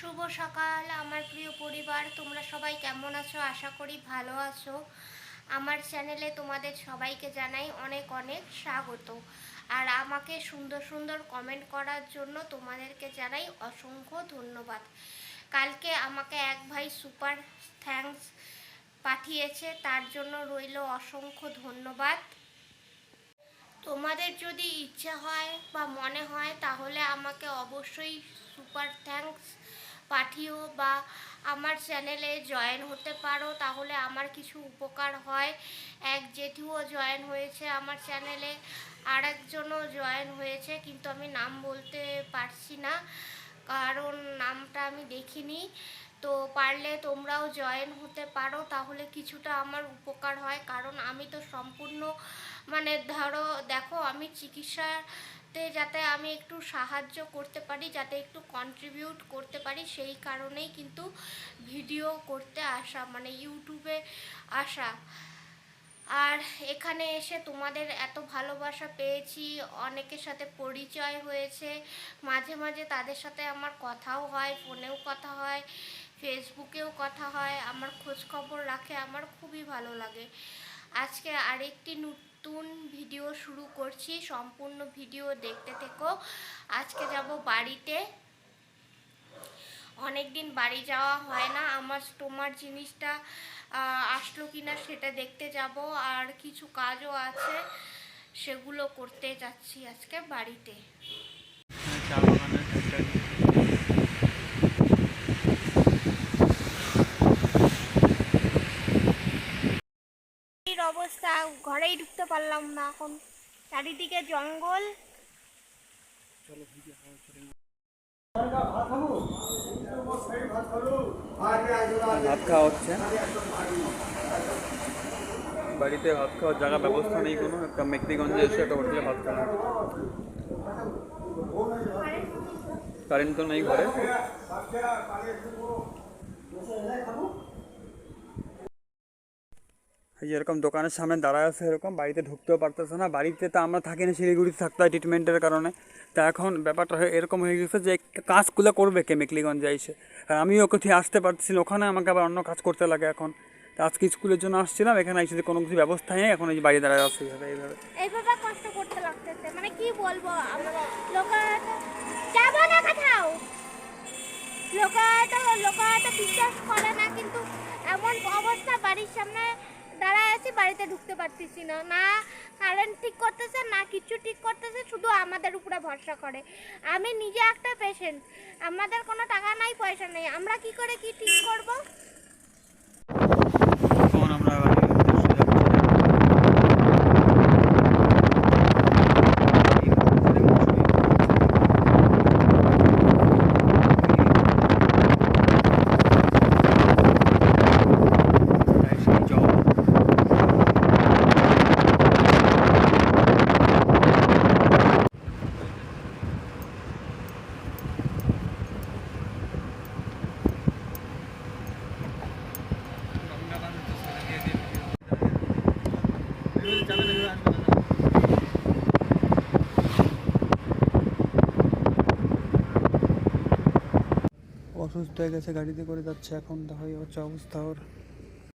শুভ সকাল আমার প্রিয় পরিবার, তোমরা সবাই কেমন আছো? আশা করি ভালো আছো। আমার চ্যানেলে তোমাদের সবাইকে জানাই অনেক অনেক স্বাগত। আর আমাকে সুন্দর সুন্দর কমেন্ট করার জন্য তোমাদেরকে জানাই অসংখ্য ধন্যবাদ। কালকে আমাকে এক ভাই সুপার থ্যাঙ্কস পাঠিয়েছে, তার জন্য রইল অসংখ্য ধন্যবাদ। তোমাদের যদি ইচ্ছা হয় বা মনে হয় তাহলে আমাকে অবশ্যই সুপার থ্যাঙ্কস পাঠিও বা আমার চ্যানেলে জয়েন হতে পারো, তাহলে আমার কিছু উপকার হয়। এক জেঠুও জয়েন হয়েছে আমার চ্যানেলে, আর একজনও জয়েন হয়েছে, কিন্তু আমি নাম বলতে পারছি না কারণ নামটা আমি দেখিনি। তো পারলে তোমরাও জয়েন হতে পারো, তাহলে কিছুটা আমার উপকার হয়। কারণ আমি তো সম্পূর্ণ দেখো, আমি চিকিৎসাতে যাতে আমি একটু সাহায্য করতে পারি, যাতে একটু কন্ট্রিবিউট করতে পারি, সেই কারণেই কিন্তু ভিডিও করতে আসা, ইউটিউবে আসা। আর এখানে এসে তোমাদের এত ভালোবাসা পেয়েছি, অনেকের সাথে পরিচয় হয়েছে, মাঝে মাঝে তাদের সাথে আমার কথাও হয়, ফোনেও কথা হয়, ফেসবুকেও কথা হয়, আমার খোঁজ খবর রাখে, আমার খুবই ভালো লাগে। আজকে আরেকটি নতুন ভিডিও শুরু করছি, সম্পূর্ণ ভিডিও দেখতে থেকো। আজকে যাব বাড়িতে, অনেক দিন বাড়ি যাওয়া হয় না। আমার স্টোমার জিনিসটা আসলো কিনা সেটা দেখতে যাব, আর কিছু কাজও আছে, সেগুলো করতে যাচ্ছি আজকে বাড়িতে। চা বাগানের অবস্থা, ঘরেই ঢুকতে পারলাম না, এখন চারিদিকে জঙ্গল। ভাত খাওয়া হচ্ছে, বাড়িতে ভাত খাওয়ার জায়গা ব্যবস্থা নেই কোনো। একটা মেকলিগঞ্জে এসে একটা হোটেলে ভাত খাওয়া, কারেন্ট তো নেই ঘরে। যেরকম দোকানের সামনে দাঁড়ায় আছে এরকম, বাড়িতে ঢুকতেও পারতেছে না। বাড়িতে তো আমরা থাকি না, শিলিগুড়িতে থাকতে হয় ট্রিটমেন্টের কারণে। তা এখন ব্যাপারটা এরকম হয়ে গেছে যে কাজগুলো করবে কে মেকলিগঞ্জে এসে। আর আমিও কোথাও আসতে পারছি না, ওখানে আমাকে আবার অন্য কাজ করতে লাগে এখন। তা আজকে স্কুলের জন্য আসছিলাম, এখানে এসে কোনো কিছু ব্যবস্থা নেই, এখন এই বাড়ি দাঁড়ায় আছে এইভাবে কষ্ট করতে লাগতেছে, কি বলবো, যাবো না কোথাও। লোকেরা তো বিশ্বাস করে না, কিন্তু এমন অবস্থা, বাড়ির সামনে দাঁড়ায় আছি, বাড়িতে ঢুকতে পারতেছি না। না কারেন্ট ঠিক করতেছে, না কিছু ঠিক করতেছে, শুধু আমাদের উপরে ভরসা করে। আমি নিজে একটা পেশেন্ট, আমাদের কোনো টাকা নাই, পয়সা নেই, আমরা কি করে কি ঠিক করব? আমরা অসুস্থ হয়ে গেছে, গাড়িতে করে যাচ্ছে, এখন দেখা হচ্ছে অবস্থা ওর।